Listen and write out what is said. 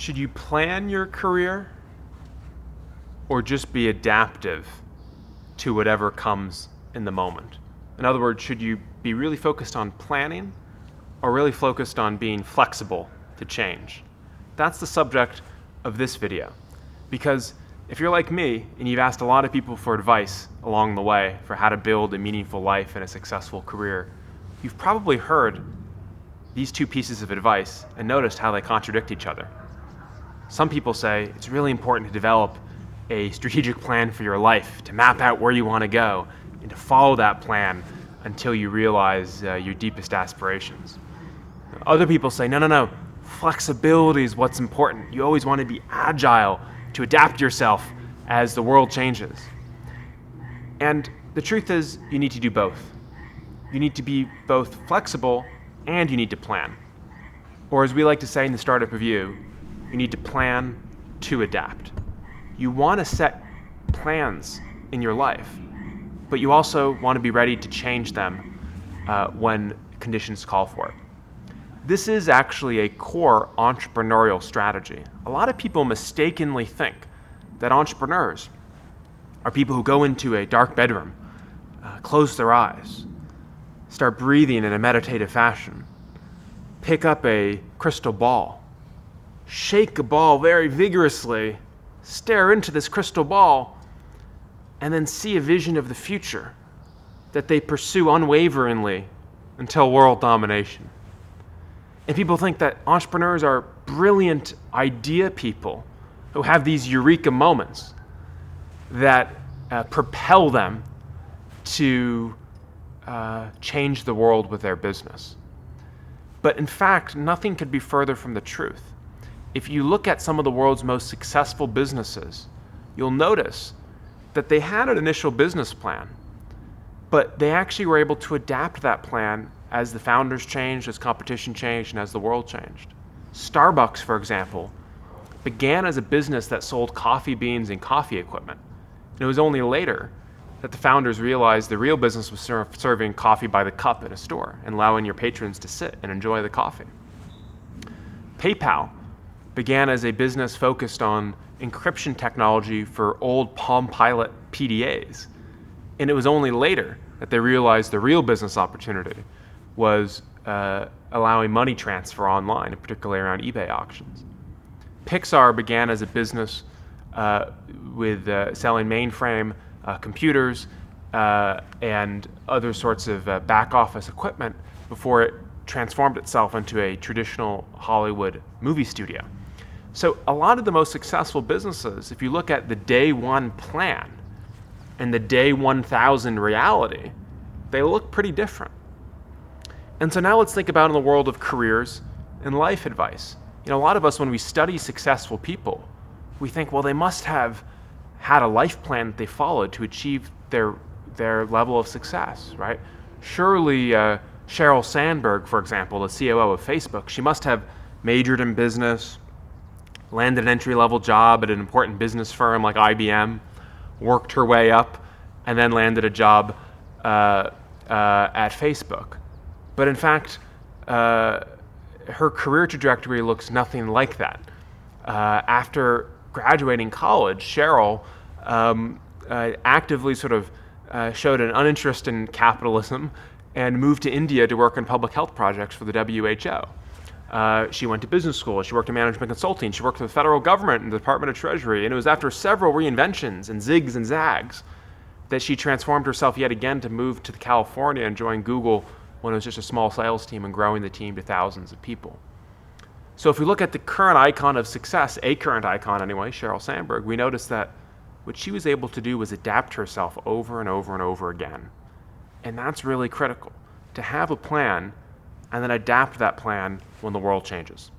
Should you plan your career or just be adaptive to whatever comes in the moment? In other words, should you be really focused on planning or really focused on being flexible to change? That's the subject of this video. Because if you're like me and you've asked a lot of people for advice along the way for how to build a meaningful life and a successful career, you've probably heard these two pieces of advice and noticed how they contradict each other. Some people say it's really important to develop a strategic plan for your life, to map out where you want to go, and to follow that plan until you realize your deepest aspirations. Other people say, no, flexibility is what's important. You always want to be agile to adapt yourself as the world changes. And the truth is, you need to do both. You need to be both flexible and you need to plan. Or as we like to say in the Startup Review, you need to plan to adapt. You want to set plans in your life, but you also want to be ready to change them when conditions call for it. This is actually a core entrepreneurial strategy. A lot of people mistakenly think that entrepreneurs are people who go into a dark bedroom, close their eyes, start breathing in a meditative fashion, pick up a crystal ball, shake a ball very vigorously, stare into this crystal ball, and then see a vision of the future that they pursue unwaveringly until world domination. And people think that entrepreneurs are brilliant idea people who have these eureka moments that propel them to change the world with their business. But in fact, nothing could be further from the truth. If you look at some of the world's most successful businesses, you'll notice that they had an initial business plan, but they actually were able to adapt that plan as the founders changed, as competition changed, and as the world changed. Starbucks, for example, began as a business that sold coffee beans and coffee equipment. And it was only later that the founders realized the real business was serving coffee by the cup in a store and allowing your patrons to sit and enjoy the coffee. PayPal began as a business focused on encryption technology for old Palm Pilot PDAs. And it was only later that they realized the real business opportunity was allowing money transfer online, and particularly around eBay auctions. Pixar began as a business with selling mainframe computers and other sorts of back office equipment before it transformed itself into a traditional Hollywood movie studio. So a lot of the most successful businesses, if you look at the day one plan and the day 1000 reality, they look pretty different. And so now let's think about in the world of careers and life advice. A lot of us, when we study successful people, we think, well, they must have had a life plan that they followed to achieve their level of success, right? Surely Sheryl Sandberg, for example, the COO of Facebook, she must have majored in business, landed an entry-level job at an important business firm like IBM, worked her way up, and then landed a job at Facebook. But in fact, her career trajectory looks nothing like that. After graduating college, Sheryl actively sort of showed an uninterest in capitalism and moved to India to work on public health projects for the WHO. She went to business school, she worked in management consulting, she worked for the federal government and the Department of Treasury, and it was after several reinventions and zigs and zags that she transformed herself yet again to move to California and join Google when it was just a small sales team and growing the team to thousands of people. So if we look at the current icon of success, a current icon anyway, Sheryl Sandberg, we notice that what she was able to do was adapt herself over and over and over again. And that's really critical, to have a plan and then adapt that plan when the world changes.